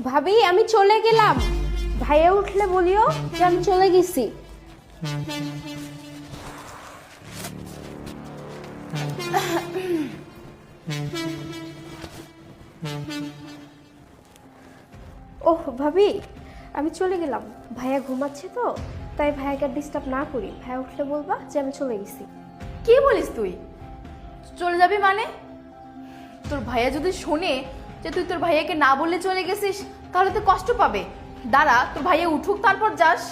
ভাবি আমি চলে গেলাম, ভাইয়া উঠলে বলিও যে আমি চলে গেছি। ওহ ভাবি, আমি চলে গেলাম। ভাইয়া ঘুমাচ্ছে তো, তাই ভাইয়াকে ডিস্টার্ব না করি। ভাইয়া উঠলে বলবা যে আমি চলে গেছি। কি বলিস তুই? চলে যাবি মানে? তোর ভাইয়া যদি শোনে যে তুই তোর ভাইয়াকে না বললে চলে গেছিস, তাহলে তো কষ্ট পাবে। দাঁড়া, তোর ভাইয়া উঠুক তারপর যাস।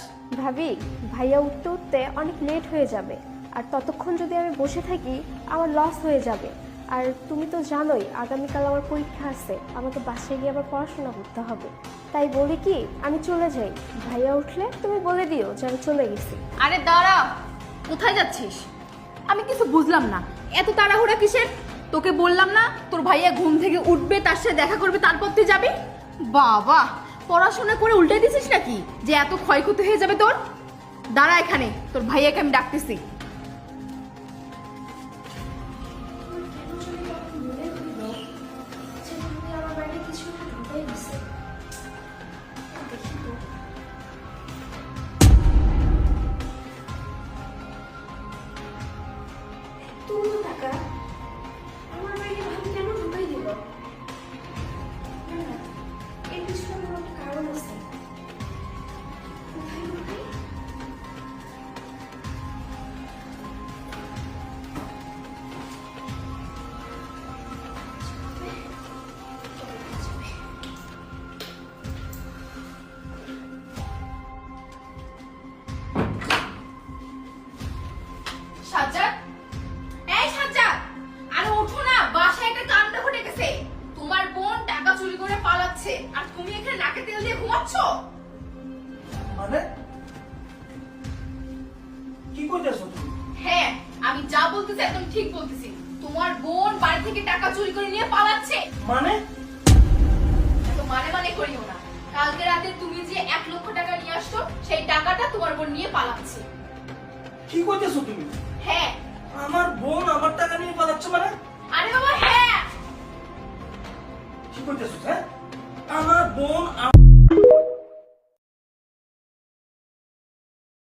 ভাবি, ভাইয়া উঠতে উঠতে অনেক লেট হয়ে যাবে, আর ততক্ষণ যদি আমি বসে থাকি আমার লস হয়ে যাবে। আর তুমি তো জানোই আগামীকাল আমার পরীক্ষা আছে, আমাকে বাসায় গিয়ে আবার পড়াশোনা করতে হবে। তাই বলি কি আমি চলে যাই, ভাইয়া উঠলে তুমি বলে দিও যে আমি চলে গেছি। আরে দাঁড়া, কোথায় যাচ্ছিস? আমি কিছু বুঝলাম না, এত তাড়াহুড়া কিসের? তোকে বললাম না তোর ভাইয়া ঘুম থেকে উঠবে, তার সাথে দেখা করবে, তারপর তুই যাবি? বাবা, পড়াশোনা করে উল্টে দিছিস নাকি যে এত ক্ষয়ক্ষতি হয়ে যাবে তোর? দাঁড়া এখানে, তোর ভাইয়াকে আমি ডাকতেছি। সাজ্জাদ, এই সাজ্জাদ, আরে ওঠো না, বাসায় একটা কাণ্ড ঘটে গেছে। তোমার বোন টাকা চুরি করে পালাচ্ছে, আর তুমি এখানে নাকে তেল দিয়ে ঘুমাচ্ছ। মানে কি কইতেছো তুমি? হ্যাঁ, আমি যা বলতেছি একদম ঠিক বলতেছি। তোমার বোন বাড়ি থেকে টাকা চুরি করে নিয়ে পালাচ্ছে। মানে এত মানে মানে করিও না। কালকে রাতে তুমি যে 1 লক্ষ টাকা নিয়ে আসছো, সেই টাকাটা তোমার বোন নিয়ে পালাচ্ছে। কি কইতেছো তুমি? হ্যাঁ। আমার বোন আমার টাকা নিয়ে পালাচ্ছে মানে? আরে বাবা হ্যাঁ। কি কইতেছো? হ্যাঁ, আমার বোন